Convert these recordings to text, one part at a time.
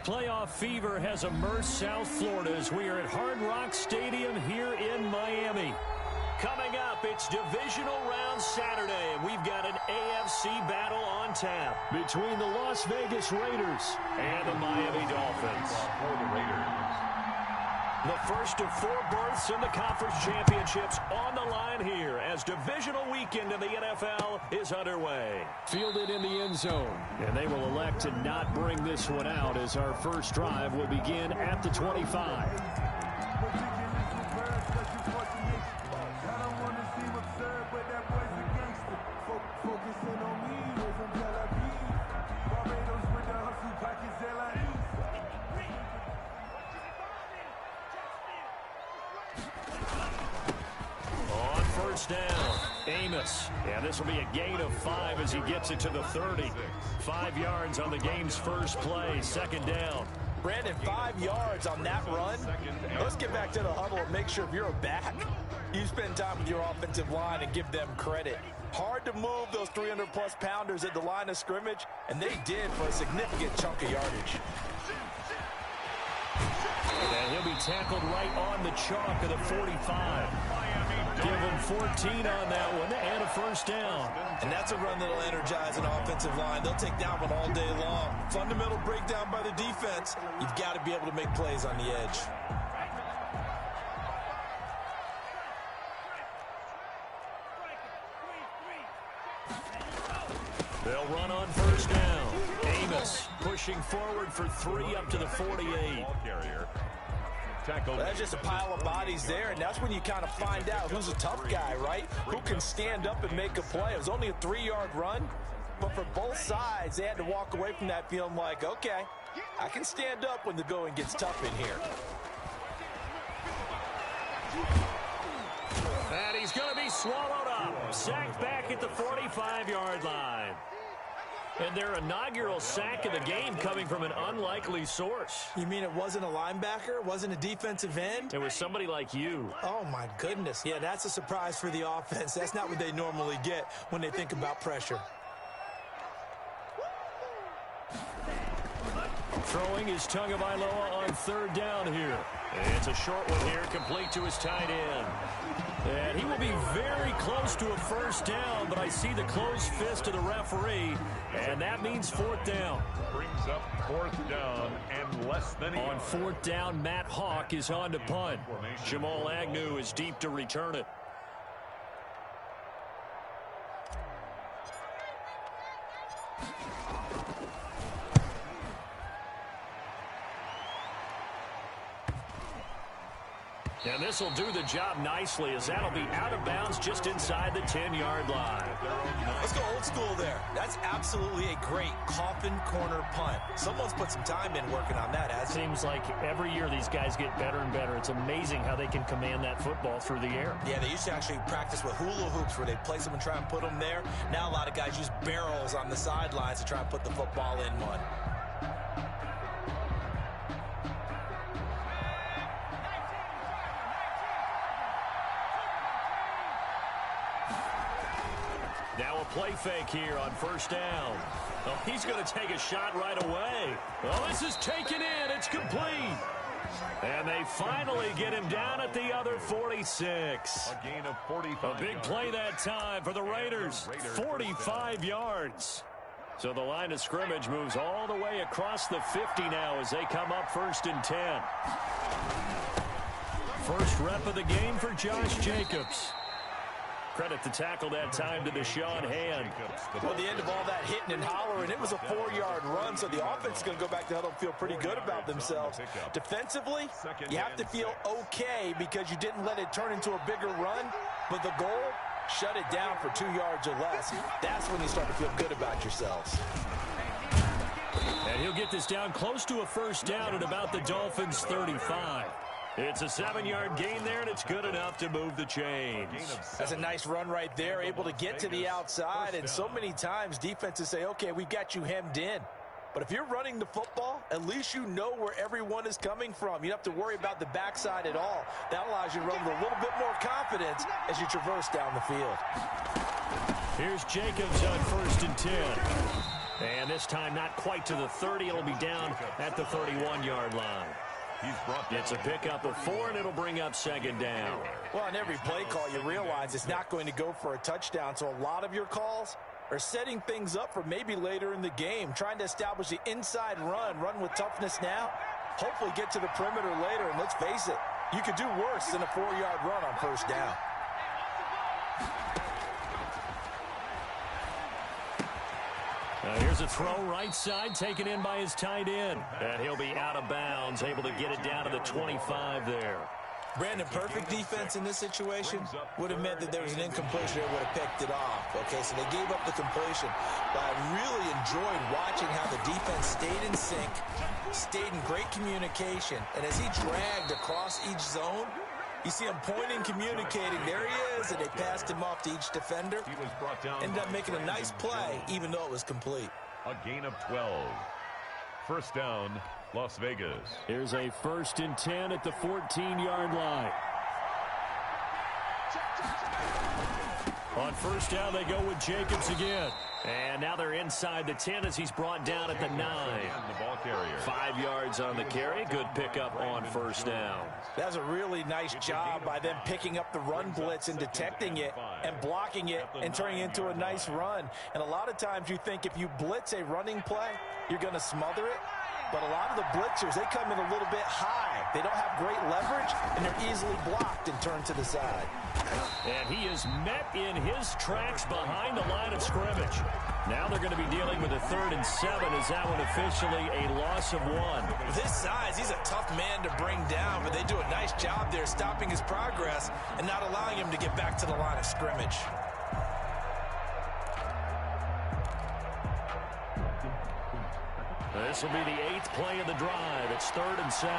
Playoff fever has immersed South Florida as we are at Hard Rock Stadium here in Miami. Coming up, it's divisional round Saturday, and we've got an AFC battle on tap between the Las Vegas Raiders and the Miami Dolphins. The first of 4 berths in the conference championships on the line here as divisional weekend in the NFL is underway. Fielded in the end zone, and they will elect to not bring this one out as our first drive will begin at the 25. Down, Amos, and this will be a gain of 5 as he gets it to the 30. 5 yards on the game's first play, second down. Brandon, 5 yards on that run. Let's get back to the huddle and make sure if you're a back, you spend time with your offensive line and give them credit. Hard to move those 300-plus pounders at the line of scrimmage, and they did for a significant chunk of yardage. And he'll be tackled right on the chalk of the 45. Give him 14 on that one and a first down. And that's a run that'll energize an offensive line. They'll take that one all day long. Fundamental breakdown by the defense. You've got to be able to make plays on the edge. They'll run on first down. Amos pushing forward for 3 up to the 48. That's just a pile of bodies there, and that's when you kind of find out who's a tough guy, right? Who can stand up and make a play. It was only a 3-yard run, but for both sides, they had to walk away from that feeling like, okay, I can stand up when the going gets tough in here. And he's going to be swallowed up. Sacked back at the 45-yard line. And their inaugural sack of the game coming from an unlikely source. You mean it wasn't a linebacker? It wasn't a defensive end? It was somebody like you. Oh, my goodness. Yeah, that's a surprise for the offense. That's not what they normally get when they think about pressure. Throwing is Tagovailoa on third down here. And it's a short one here, complete to his tight end. And he will be very close to a first down, but I see the closed fist of the referee, and that means 4th down. Brings up 4th down and less than on 4th down, Matt Hawk is on to punt. Jamal Agnew is deep to return it. And this will do the job nicely as that'll be out of bounds just inside the 10-yard line. Let's go old school there. That's absolutely a great coffin corner punt. Someone's put some time in working on that, hasn't it? Seems like every year these guys get better and better. It's amazing how they can command that football through the air. Yeah, they used to actually practice with hula hoops where they'd place them and try and put them there. Now a lot of guys use barrels on the sidelines to try and put the football in one. Now a play fake here on first down. Oh, he's going to take a shot right away. Oh, this is taken in. It's complete. And they finally get him down at the other 46. A gain of 45. A big play that time for the Raiders. 45 yards. So the line of scrimmage moves all the way across the 50 now as they come up 1st and 10. First rep of the game for Josh Jacobs. Credit the tackle that time to Deshaun Hand. Well, the end of all that hitting and hollering, it was a 4-yard run, so the offense is going to go back to huddle and feel pretty good about themselves. Defensively, you have to feel okay because you didn't let it turn into a bigger run, but the goal, shut it down for 2 yards or less. That's when you start to feel good about yourselves. And he'll get this down close to a first down at about the Dolphins' 35. It's a 7-yard gain there, and it's good enough to move the chains. That's a nice run right there, able to get to the outside. And so many times defenses say, okay, we've got you hemmed in. But if you're running the football, at least you know where everyone is coming from. You don't have to worry about the backside at all. That allows you to run with a little bit more confidence as you traverse down the field. Here's Jacobs on 1st and 10. And this time not quite to the 30. It'll be down at the 31-yard line. It's a pickup of 4, and it'll bring up second down. Well, on every play call, you realize it's not going to go for a touchdown, so a lot of your calls are setting things up for maybe later in the game, trying to establish the inside run with toughness now, hopefully get to the perimeter later, and let's face it, you could do worse than a 4-yard run on first down. Here's a throw right side, taken in by his tight end. And he'll be out of bounds, able to get it down to the 25 there. Brandon, perfect defense in this situation would have meant that there was an incompletion that would have picked it off. Okay, so they gave up the completion. But I really enjoyed watching how the defense stayed in sync, stayed in great communication. And as he dragged across each zone, you see him pointing, communicating. There he is, and they passed him off to each defender. Ended up making a nice play, even though it was complete. A gain of 12. First down, Las Vegas. Here's a 1st and 10 at the 14-yard line. On first down, they go with Jacobs again. And now they're inside the 10 as he's brought down at the 9. The ball carrier. 5 yards on the carry. Good pickup on first down. That's a really nice job by them picking up the run blitz and detecting it and blocking it and turning it into a nice run. And a lot of times you think if you blitz a running play, you're going to smother it. But a lot of the blitzers, they come in a little bit high. They don't have great leverage, and they're easily blocked and turned to the side. And he is met in his tracks behind the line of scrimmage. Now they're going to be dealing with a 3rd and 7. Is that one officially a loss of 1? With his size, he's a tough man to bring down, but they do a nice job there stopping his progress and not allowing him to get back to the line of scrimmage. This will be the 8th play of the drive. It's 3rd and 7.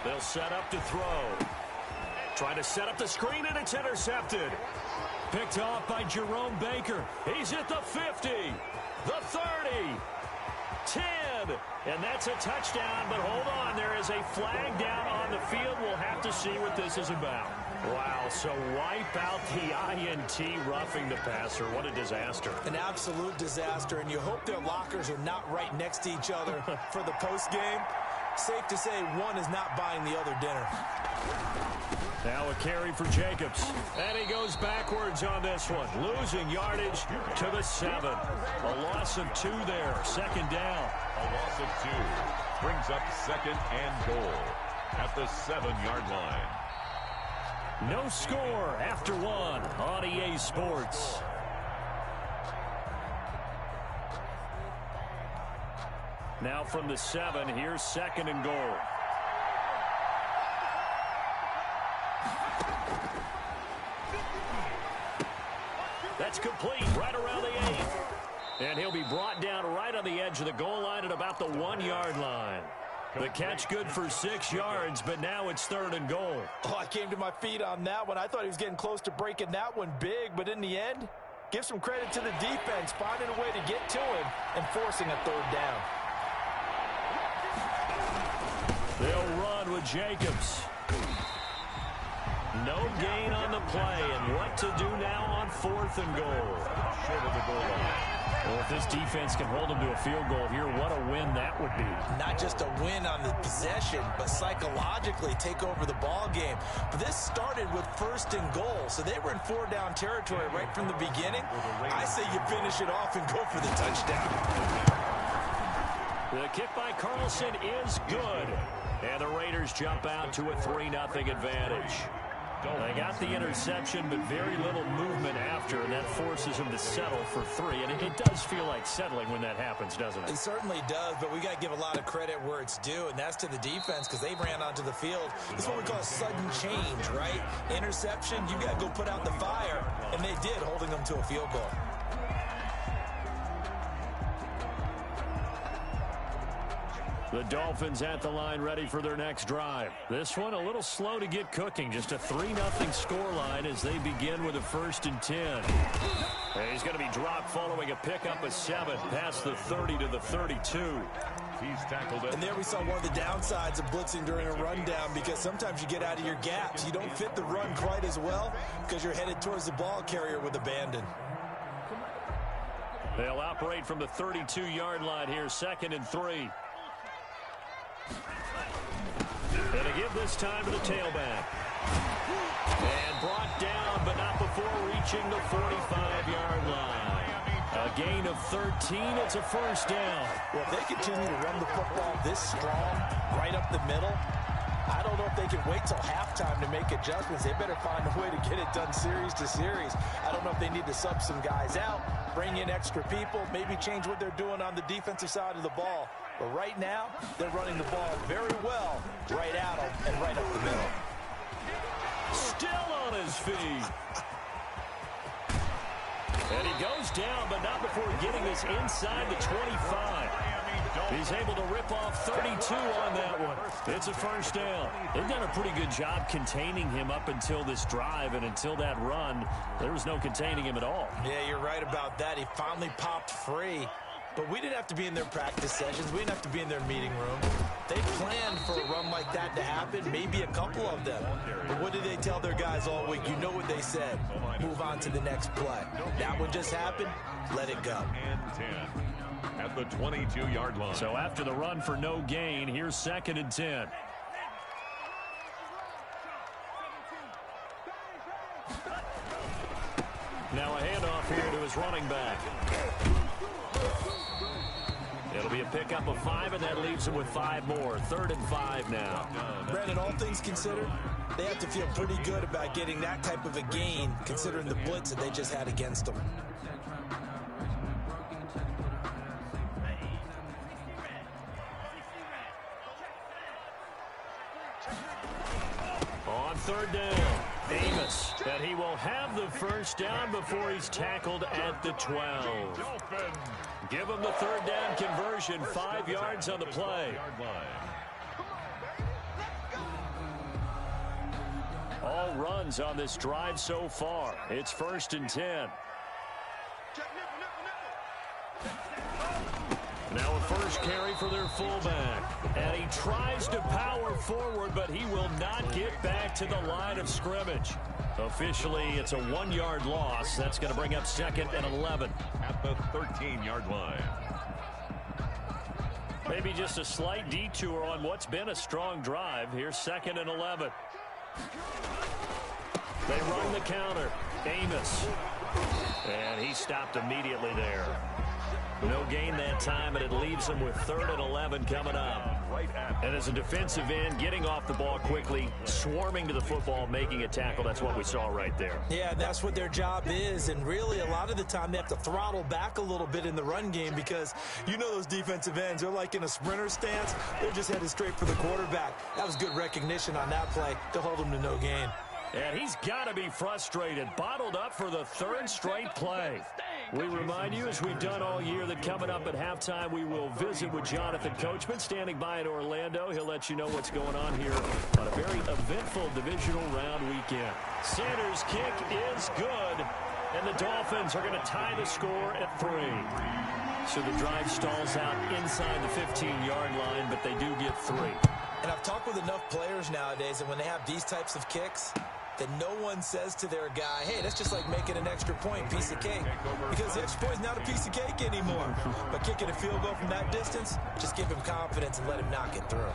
They'll set up to throw. Trying to set up the screen, and it's intercepted. Picked off by Jerome Baker. He's at the 50, the 30, 10, and that's a touchdown. But hold on, there is a flag down on the field. We'll have to see what this is about. Wow, so wipe out the INT, roughing the passer. What a disaster. An absolute disaster, and you hope their lockers are not right next to each other for the postgame. Safe to say one is not buying the other dinner. Now a carry for Jacobs. And he goes backwards on this one. Losing yardage to the 7. A loss of 2 there. Second down. A loss of 2. Brings up 2nd and goal at the 7-yard line. No score after 1 on EA Sports. Now from the 7, here's 2nd and goal. That's complete right around the 8th. And he'll be brought down right on the edge of the goal line at about the 1-yard line. The catch good for 6 yards, but now it's 3rd and goal. Oh, I came to my feet on that one. I thought he was getting close to breaking that one big, but in the end, give some credit to the defense, finding a way to get to him and forcing a 3rd down. They'll run with Jacobs. No gain on the play, and what to do now on 4th and goal. Short of the goal line. Well, if this defense can hold them to a field goal here, what a win that would be. Not just a win on the possession, but psychologically take over the ball game. But this started with 1st and goal, so they were in 4-down territory right from the beginning. I say you finish it off and go for the touchdown. The kick by Carlson is good. And the Raiders jump out to a 3-0 advantage. They got the interception, but very little movement after, and that forces them to settle for 3. And it does feel like settling when that happens, doesn't it? It certainly does, but we got to give a lot of credit where it's due, and that's to the defense because they ran onto the field. It's what we call a sudden change, right? Interception, you got to go put out the fire, and they did, holding them to a field goal. The Dolphins at the line ready for their next drive. This one a little slow to get cooking. Just a 3-0 scoreline as they begin with a 1st and 10. And he's going to be dropped following a pickup of 7 past the 30 to the 32. He's tackled it. And there we saw one of the downsides of blitzing during a rundown, because sometimes you get out of your gaps. You don't fit the run quite as well because you're headed towards the ball carrier with abandon. They'll operate from the 32-yard line here, 2nd and 3. And to give this time to the tailback. And brought down, but not before reaching the 45-yard line. A gain of 13. It's a first down. Well, if they continue to run the football this strong, right up the middle, I don't know if they can wait till halftime to make adjustments. They better find a way to get it done series to series. I don't know if they need to sub some guys out, bring in extra people, maybe change what they're doing on the defensive side of the ball. But right now, they're running the ball very well right at them and right up the middle. Still on his feet. And he goes down, but not before getting us inside the 25. He's able to rip off 32 on that one. It's a first down. They've done a pretty good job containing him up until this drive, and until that run, there was no containing him at all. Yeah, you're right about that. He finally popped free. But we didn't have to be in their practice sessions. We didn't have to be in their meeting room. They planned for a run like that to happen, maybe a couple of them. But what did they tell their guys all week? You know what they said. Move on to the next play. That one just happened. Let it go. And 10 at the 22-yard line. So after the run for no gain, here's 2nd and 10. Now a handoff here to his running back. It'll be a pickup of 5, and that leaves him with 5 more. 3rd and 5 now. Brandon, all things considered, they have to feel pretty good about getting that type of a gain, considering the blitz that they just had against them. On 3rd down, Amos, and he will have the first down before he's tackled at the 12. Give him the 3rd down conversion, 5 yards on the play. All runs on this drive so far. It's 1st and 10. Now a first carry for their fullback. And he tries to power forward, but he will not get back to the line of scrimmage. Officially, it's a 1-yard loss. That's going to bring up 2nd and 11. At the 13-yard line. Maybe just a slight detour on what's been a strong drive. Here's 2nd and 11. They run the counter. Amos. And he stopped immediately there. No gain that time, and it leaves him with 3rd and 11 coming up. And as a defensive end, getting off the ball quickly, swarming to the football, making a tackle, that's what we saw right there. Yeah, that's what their job is, and really a lot of the time they have to throttle back a little bit in the run game, because you know those defensive ends, they're like in a sprinter stance. They're just headed straight for the quarterback. That was good recognition on that play to hold him to no gain. And he's got to be frustrated, bottled up for the 3rd straight play. We remind you, as we've done all year, that coming up at halftime, we will visit with Jonathan Coachman, standing by in Orlando. He'll let you know what's going on here on a very eventful divisional round weekend. Sanders' kick is good, and the Dolphins are going to tie the score at 3. So the drive stalls out inside the 15-yard line, but they do get 3. And I've talked with enough players nowadays, and when they have these types of kicks, that no one says to their guy, hey, that's just like making an extra point, piece of cake. Because the extra point is not a piece of cake anymore. But kicking a field goal from that distance, just give him confidence and let him knock it through.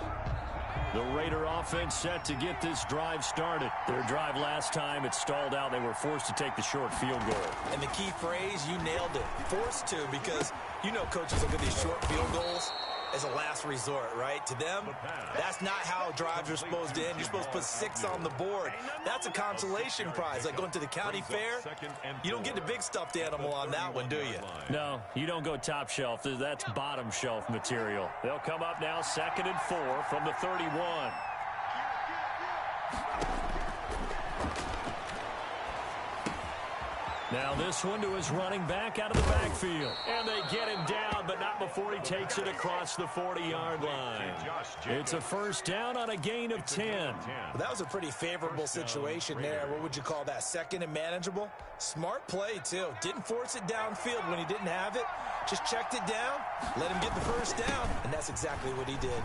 The Raider offense set to get this drive started. Their drive last time, it stalled out. They were forced to take the short field goal. And the key phrase, you nailed it, forced to, because you know coaches look at these short field goals as a last resort, right? To them, that's not how drives are supposed to end. You're supposed to put 6 on the board. That's a consolation prize, like going to the county fair. You don't get the big stuffed animal on that one, do you? No, you don't go top shelf. That's bottom shelf material. They'll come up now 2nd and 4 from the 31. Now this one to his running back out of the backfield. And they get him down, but not before he takes it across the 40-yard line. It's a first down on a gain of 10. Well, that was a pretty favorable situation there. What would you call that? Second and manageable? Smart play, too. Didn't force it downfield when he didn't have it. Just checked it down, let him get the first down, and that's exactly what he did.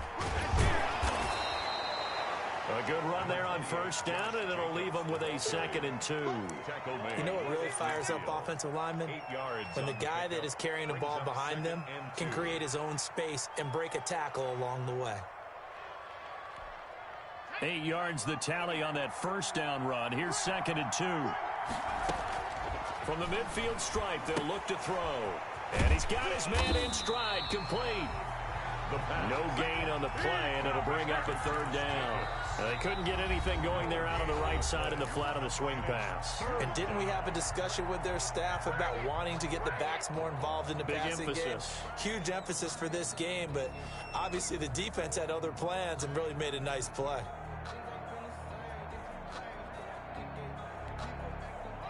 A good run there on first down, and it'll leave him with a 2nd and 2. You know what really fires up offensive linemen? When the guy that is carrying the ball behind them can create his own space and break a tackle along the way. 8 yards the tally on that first down run. Here's 2nd and 2. From the midfield stripe, they'll look to throw. And he's got his man in stride, complete. No gain on the play, and it'll bring up a 3rd down. They couldn't get anything going there out on the right side in the flat of the swing pass. And didn't we have a discussion with their staff about wanting to get the backs more involved in the passing game? Huge emphasis for this game, but obviously the defense had other plans and really made a nice play.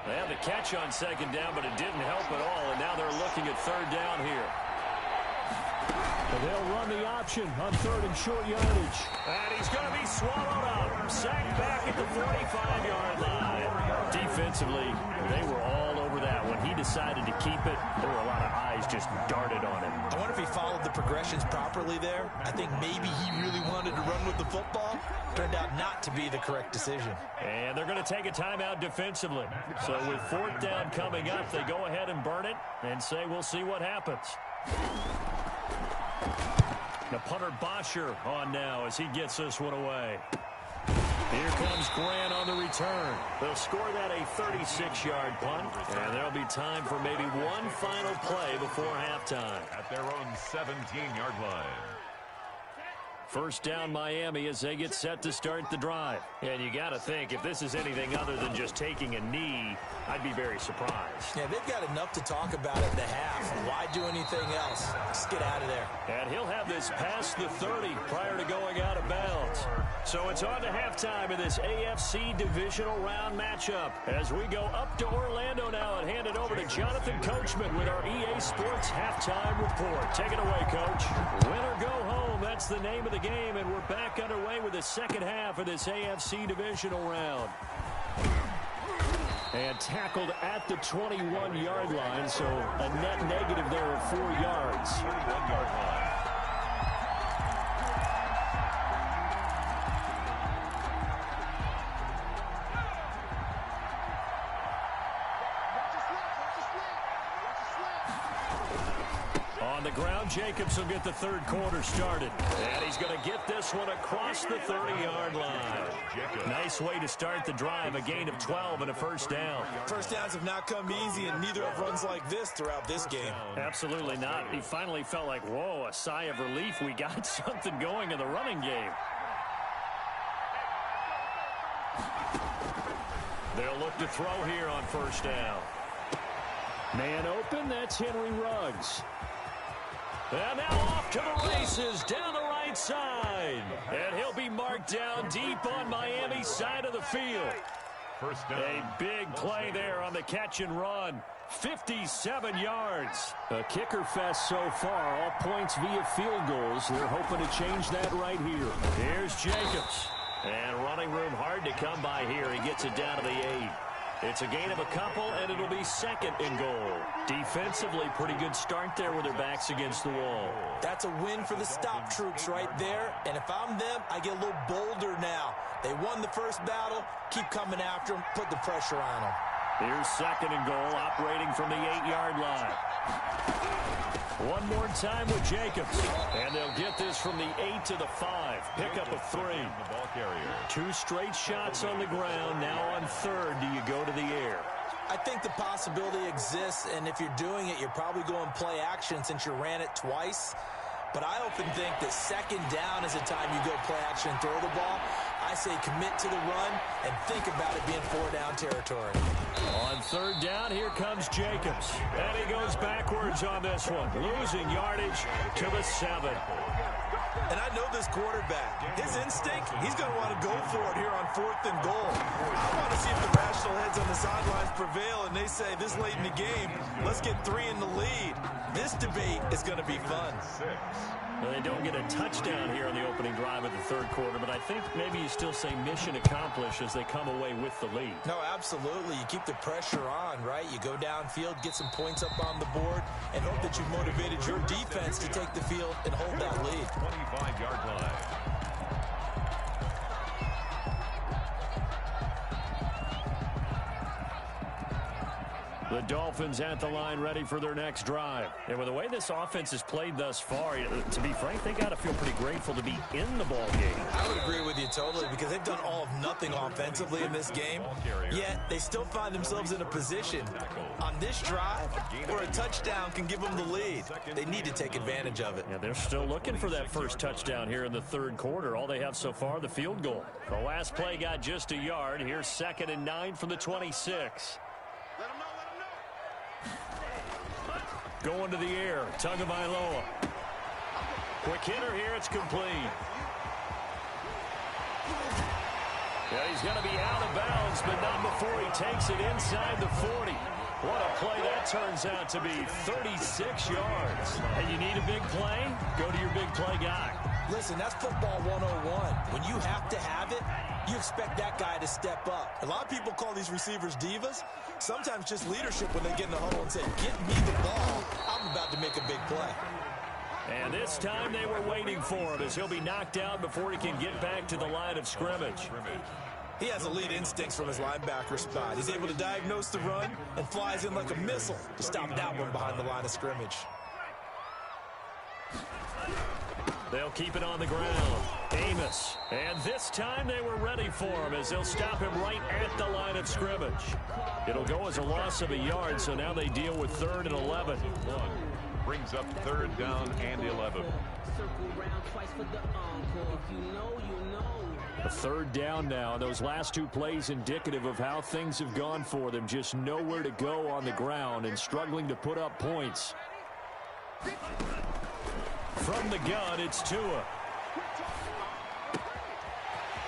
They had the catch on 2nd down, but it didn't help at all, and now they're looking at 3rd down here. They'll run the option on 3rd and short yardage. And he's going to be swallowed up. Sacked back at the 45-yard line. Defensively, they were all over that. When he decided to keep it, there were a lot of eyes just darted on him. I wonder if he followed the progressions properly there. I think maybe he really wanted to run with the football. Turned out not to be the correct decision. And they're going to take a timeout defensively. So with 4th down coming up, they go ahead and burn it and say we'll see what happens. The punter Bosher on now as he gets this one away. Here comes Grant on the return. They'll score that a 36-yard punt, and there'll be time for maybe one final play before halftime. At their own 17-yard line. First down Miami as they get set to start the drive. And you got to think, if this is anything other than just taking a knee, I'd be very surprised. Yeah, they've got enough to talk about at the half. Why do anything else? Just get out of there. And he'll have this past the 30 prior to going out of bounds. So it's on to halftime in this AFC divisional round matchup. As we go up to Orlando now and hand it over to Jonathan Coachman with our EA Sports halftime report. Take it away, Coach. Win or go home, that's the name of the game, and we're back underway with the second half of this AFC divisional round. And tackled at the 21-yard line, so a net negative there of 4 yards. 31-yard line. On the ground, Jacobs will get the 3rd quarter started. And he's going to get this one across the 30-yard line. Nice way to start the drive, a gain of 12 and a first down. First downs have not come easy, and neither have runs like this throughout this game. Absolutely not. He finally felt like, whoa, a sigh of relief. We got something going in the running game. They'll look to throw here on first down. Man open, that's Henry Ruggs. And now off to the races down the right side. And he'll be marked down deep on Miami's side of the field. First down. A big play there on the catch and run. 57 yards. A kicker fest so far. All points via field goals. They're hoping to change that right here. Here's Jacobs. And running room hard to come by here. He gets it down to the 8. It's a gain of a couple, and it'll be 2nd and goal. Defensively, pretty good start there with their backs against the wall. That's a win for the stop troops right there. And if I'm them, I get a little bolder now. They won the first battle. Keep coming after them. Put the pressure on them. Here's 2nd and goal, operating from the 8-yard line. One more time with Jacobs. And they'll get this from the 8 to the 5. Pick up a 3. The ball carrier. 2 straight shots on the ground. Now on 3rd, do you go to the air? I think the possibility exists, and if you're doing it, you're probably going play action since you ran it twice. But I often think that 2nd down is the time you go play action and throw the ball. I say commit to the run and think about it being 4-down territory. On 3rd down, here comes Jacobs. And he goes backwards on this one, losing yardage to the 7. And I know this quarterback. His instinct, he's going to want to go for it here on 4th and goal. I want to see if the rational heads on the sidelines prevail and they say this late in the game, let's get 3 in the lead. This debate is going to be fun. Well, they don't get a touchdown here on the opening drive of the third quarter, but I think maybe you still say mission accomplished as they come away with the lead. No, absolutely. You keep the pressure on, right? You go downfield, get some points up on the board, and hope that you've motivated your defense to take the field and hold that lead. 25-yard line. The Dolphins at the line ready for their next drive. And with the way this offense has played thus far, to be frank, they got to feel pretty grateful to be in the ball game. I would agree with you totally because they've done all of nothing offensively in this game, yet they still find themselves in a position on this drive where a touchdown can give them the lead. They need to take advantage of it. Yeah, they're still looking for that first touchdown here in the third quarter. All they have so far, the field goal. The last play got just a yard. Here's 2nd and 9 from the 26. Going to the air, Tagovailoa. Quick hitter here, it's complete. Yeah, he's going to be out of bounds, but not before he takes it inside the 40. What a play that turns out to be, 36 yards. And you need a big play? Go to your big play guy. Listen, that's football 101. When you have to have it, you expect that guy to step up. A lot of people call these receivers divas. Sometimes just leadership when they get in the huddle and say, get me the ball. I'm about to make a big play. And this time they were waiting for him as he'll be knocked out before he can get back to the line of scrimmage. He has elite instincts from his linebacker spot. He's able to diagnose the run and flies in like a missile to stop that one behind the line of scrimmage. They'll keep it on the ground. Amos. And this time they were ready for him as they'll stop him right at the line of scrimmage. It'll go as a loss of a yard, so now they deal with 3rd and 11. Brings up 3rd down and 11. A 3rd down now. Those last 2 plays indicative of how things have gone for them. Just nowhere to go on the ground and struggling to put up points. From the gun, it's Tua.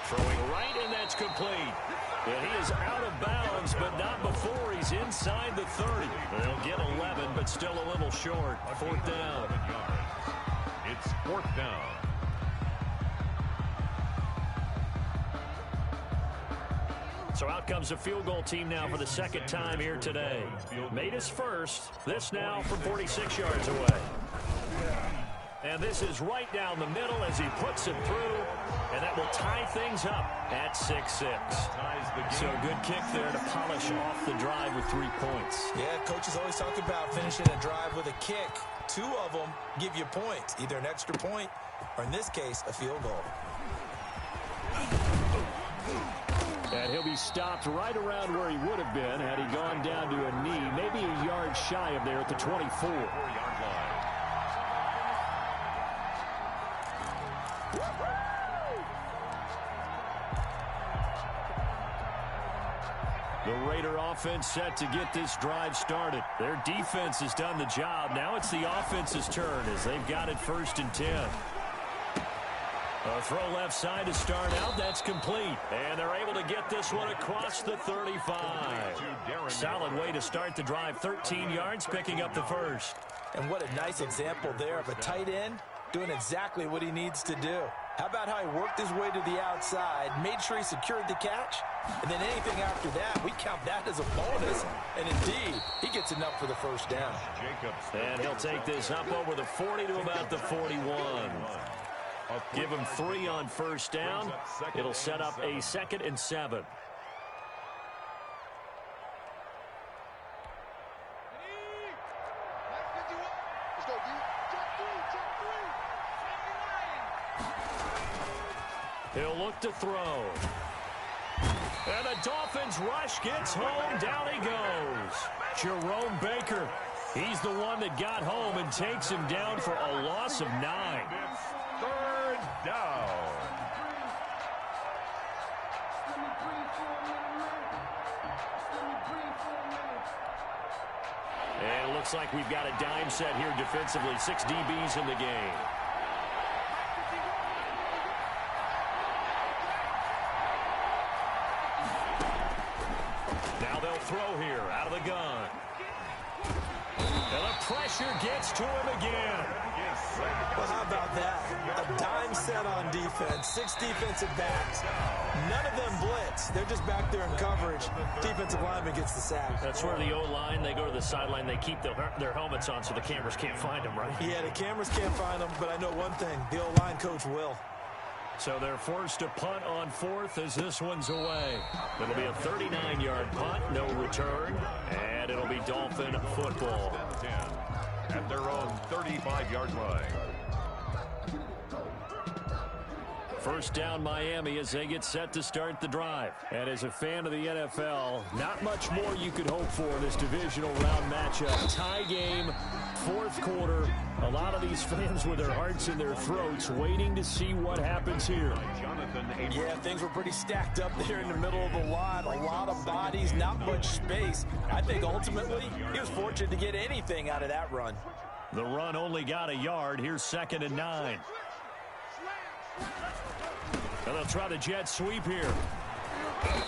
Throwing right, and that's complete. And he is out of bounds, but not before he's inside the 30. They'll get 11, but still a little short. 4th down. It's 4th down. So out comes the field goal team now for the 2nd time here today. Made his first. This now from 46 yards away. And this is right down the middle as he puts it through. And that will tie things up at 6-6. So a good kick there to polish off the drive with 3 points. Yeah, coaches always talk about finishing a drive with a kick. 2 of them give you points, either an extra point or, in this case, a field goal. And he'll be stopped right around where he would have been had he gone down to a knee, maybe a yard shy of there at the 24. 4-yard line. The Raider offense set to get this drive started. Their defense has done the job. Now it's the offense's turn as they've got it 1st and 10. A throw left side to start out. That's complete. And they're able to get this one across the 35. Solid way to start the drive. 13 yards, picking up the 1st. And what a nice example there of a tight end doing exactly what he needs to do. How about how he worked his way to the outside, made sure he secured the catch, and then anything after that, we count that as a bonus. And indeed, he gets enough for the 1st down. And he'll take this up over the 40 to about the 41. Give him 3 on 1st down. It'll set up a 2nd and 7. He'll look to throw. And the Dolphins rush gets home. Down he goes. Jerome Baker. He's the one that got home and takes him down for a loss of 9. 3rd down. And it looks like we've got a dime set here defensively. 6 DBs in the game. they'll throw here out of the gun. And the pressure gets to him again. Well, how about that? A dime set on defense, 6 defensive backs. None of them blitz. They're just back there in coverage. Defensive lineman gets the sack. That's where the O-line, they go to the sideline, they keep their helmets on so the cameras can't find them, right? Yeah, the cameras can't find them, but I know one thing. The O-line coach will. So they're forced to punt on 4th as this one's away. It'll be a 39-yard punt, no return, and it'll be Dolphin football. At their own 35-yard line. First down Miami as they get set to start the drive. And as a fan of the NFL, not much more you could hope for in this divisional round matchup. Tie game, 4th quarter. A lot of these fans with their hearts in their throats waiting to see what happens here. Yeah, things were pretty stacked up there in the middle of the line. A lot of bodies, not much space. I think ultimately he was fortunate to get anything out of that run. The run only got a yard. Here's 2nd and 9. And they'll try the jet sweep here.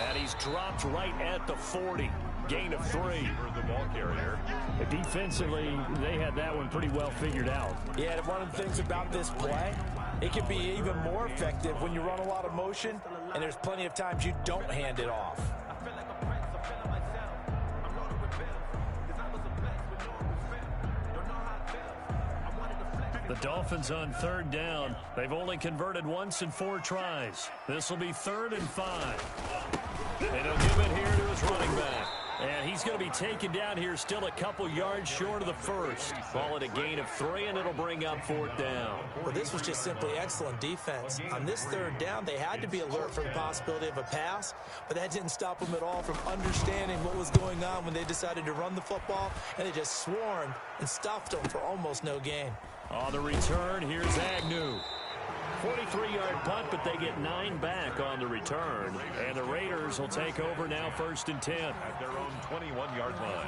And he's dropped right at the 40. Gain of 3. The ball carrier. Defensively, they had that one pretty well figured out. Yeah, one of the things about this play, it can be even more effective when you run a lot of motion, and there's plenty of times you don't hand it off. The Dolphins on 3rd down. They've only converted once in 4 tries. This will be 3rd and 5. And he'll give it here to his running back. And he's going to be taken down here still a couple yards short of the first. Ball at a gain of 3, and it'll bring up 4th down. Well, this was just simply excellent defense. On this 3rd down, they had to be alert for the possibility of a pass, but that didn't stop them at all from understanding what was going on when they decided to run the football, and they just swarmed and stuffed them for almost no gain. On the return, here's Agnew. 43-yard punt, but they get 9 back on the return. And the Raiders will take over now 1st and 10. At their own 21-yard line.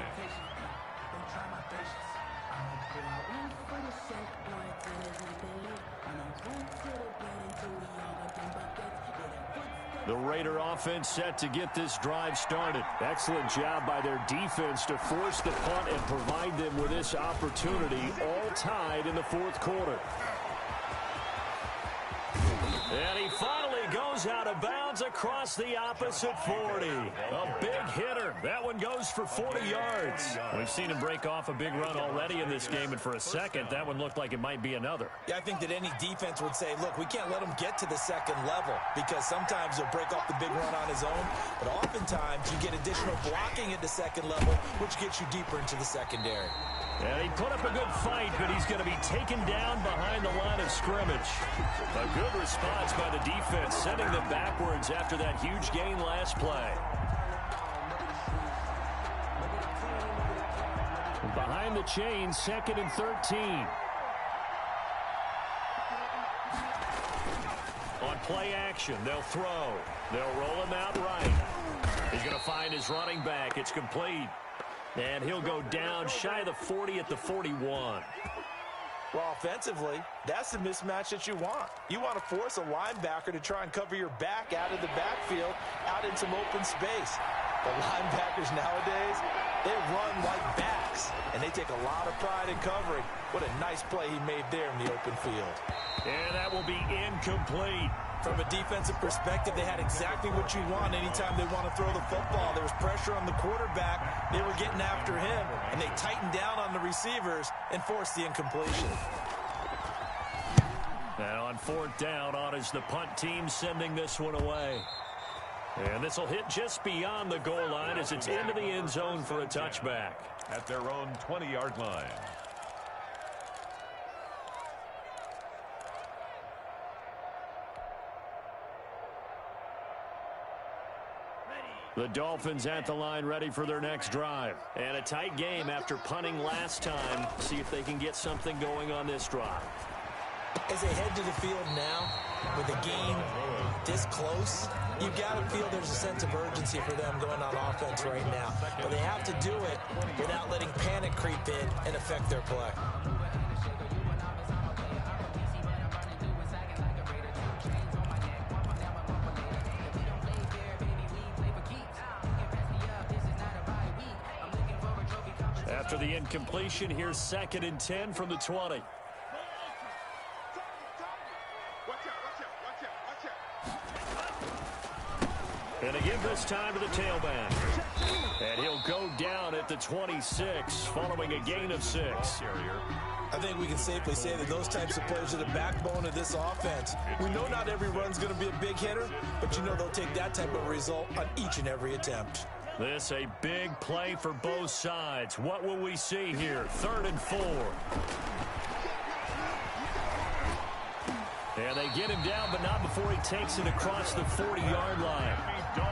The Raider offense set to get this drive started. Excellent job by their defense to force the punt and provide them with this opportunity, all tied in the 4th quarter. And he finally goes out of bounds across the opposite 40. A big hitter. That one goes for 40 yards. We've seen him break off a big run already in this game, and for a second, that one looked like it might be another. Yeah, I think that any defense would say, look, we can't let him get to the 2nd level, because sometimes he'll break off the big run on his own, but oftentimes you get additional blocking at the 2nd level, which gets you deeper into the secondary. And he put up a good fight, but he's going to be taken down behind the line of scrimmage. A good response by the defense, sending them backwards after that huge gain last play. Behind the chains, 2nd and 13. On play action, they'll throw. They'll roll him out right. He's going to find his running back. It's complete. And he'll go down shy of the 40 at the 41. Well, offensively, that's the mismatch that you want. You want to force a linebacker to try and cover your back out of the backfield, out in some open space. The linebackers nowadays, they run like backs, and they take a lot of pride in covering. What a nice play he made there in the open field. And that will be incomplete. From a defensive perspective, they had exactly what you want anytime they want to throw the football. There was pressure on the quarterback. They were getting after him, and they tightened down on the receivers and forced the incompletion. And on 4th down, on is the punt team sending this one away. And this will hit just beyond the goal line as it's into the end zone for a touchback. At their own 20-yard line. The Dolphins at the line ready for their next drive. And a tight game after punting last time. See if they can get something going on this drive. As they head to the field now, with the game this close, you've got to feel there's a sense of urgency for them going on offense right now. But they have to do it without letting panic creep in and affect their play. After the incompletion, here's 2nd and 10 from the 20. And they give this time to the tailback. And he'll go down at the 26 following a gain of 6. I think we can safely say that those types of players are the backbone of this offense. We know not every run's going to be a big hitter, but you know they'll take that type of result on each and every attempt. This a big play for both sides. What will we see here? 3rd and 4. And they get him down, but not before he takes it across the 40-yard line.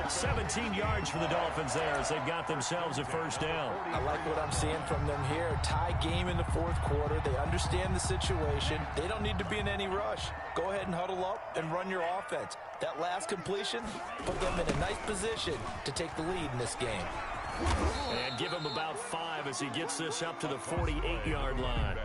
17 yards for the Dolphins there as they've got themselves a first down. I like what I'm seeing from them here. Tie game in the 4th quarter. They understand the situation. They don't need to be in any rush. Go ahead and huddle up and run your offense. That last completion put them in a nice position to take the lead in this game. And give him about 5 as he gets this up to the 48-yard line.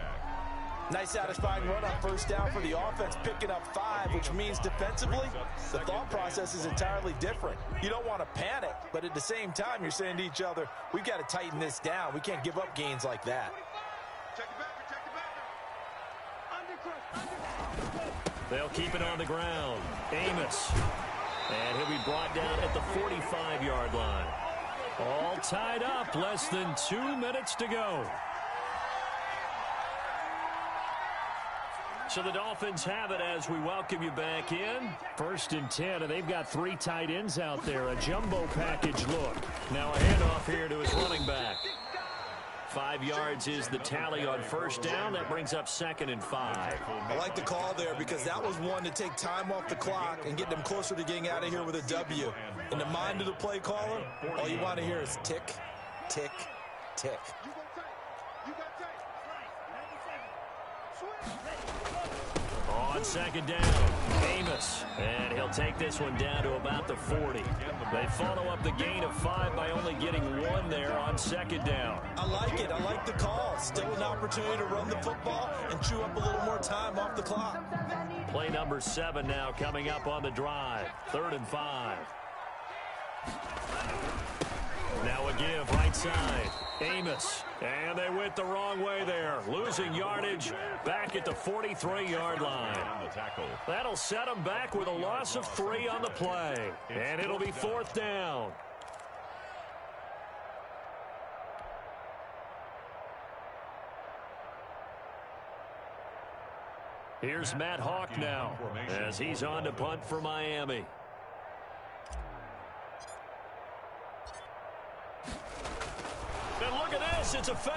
Nice satisfying run on first down for the offense, picking up 5, which means defensively, the thought process is entirely different. You don't want to panic, but at the same time, you're saying to each other, we've got to tighten this down. We can't give up gains like that. They'll keep it on the ground. Amos. And he'll be brought down at the 45-yard line. All tied up, less than 2 minutes to go. So the Dolphins have it as we welcome you back in. 1st and 10, and they've got 3 tight ends out there. A jumbo package look. Now a handoff here to his running back. 5 yards is the tally on first down. That brings up 2nd and 5. I like the call there because that was one to take time off the clock and get them closer to getting out of here with a W. In the mind of the play caller, all you want to hear is tick, tick, tick. On 2nd down, Amos. And he'll take this one down to about the 40. They follow up the gain of 5 by only getting 1 there on 2nd down. I like it. I like the call. Still an opportunity to run the football and chew up a little more time off the clock. Play number 7 now coming up on the drive. 3rd and 5. Now a give right side. Amos. And they went the wrong way there. Losing yardage back at the 43-yard line. That'll set them back with a loss of 3 on the play. And it'll be 4th down. Here's Matt Hawk now as he's on to punt for Miami. And look at this, it's a fake.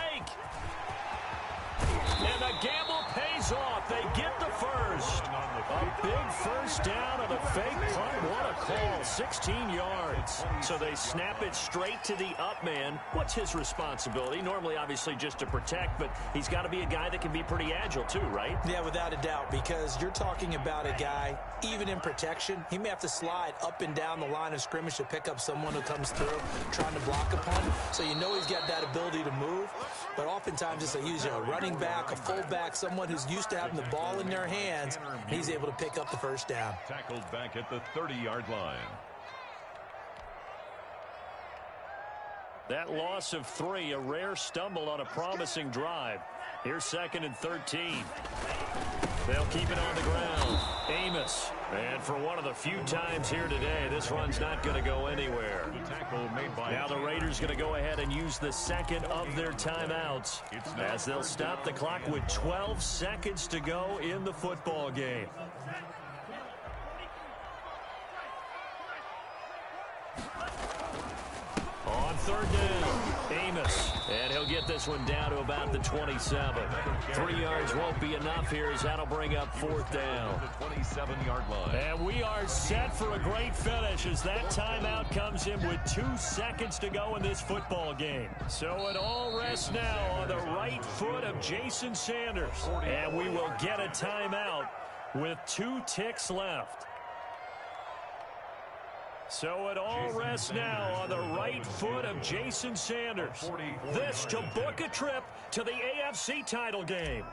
And the gamble pays off. They get the first. A big first down on a fake punt. What a call. 16 yards. So they snap it straight to the up man. What's his responsibility? Normally, obviously, just to protect, but he's got to be a guy that can be pretty agile too, right? Yeah, without a doubt, because you're talking about a guy, even in protection, he may have to slide up and down the line of scrimmage to pick up someone who comes through trying to block a punt. So you know he's got that ability to move, but oftentimes it's usually a running back, a fullback, someone who's used to having the ball in their hands, and he's able to pick up the first down. Tackled back at the 30-yard line. That loss of 3, a rare stumble on a promising drive. Here's 2nd and 13. They'll keep it on the ground. Amos. And for one of the few times here today, this run's not going to go anywhere. Now the Raiders going to go ahead and use the second of their timeouts as they'll stop the clock with 12 seconds to go in the football game. On 3rd down, Amos. And he'll get this one down to about the 27. 3 yards won't be enough here as that'll bring up 4th down. The 27-yard line. And we are set for a great finish as that timeout comes in with 2 seconds to go in this football game. So it all rests now on the right foot of Jason Sanders. And we will get a timeout with 2 ticks left. So it all rests now on the right foot of Jason Sanders. This to book a trip to the AFC title game.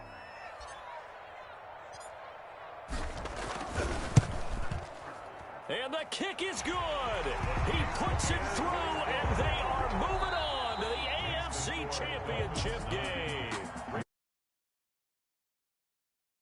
And the kick is good. He puts it through, and they are moving on to the AFC Championship. chip game.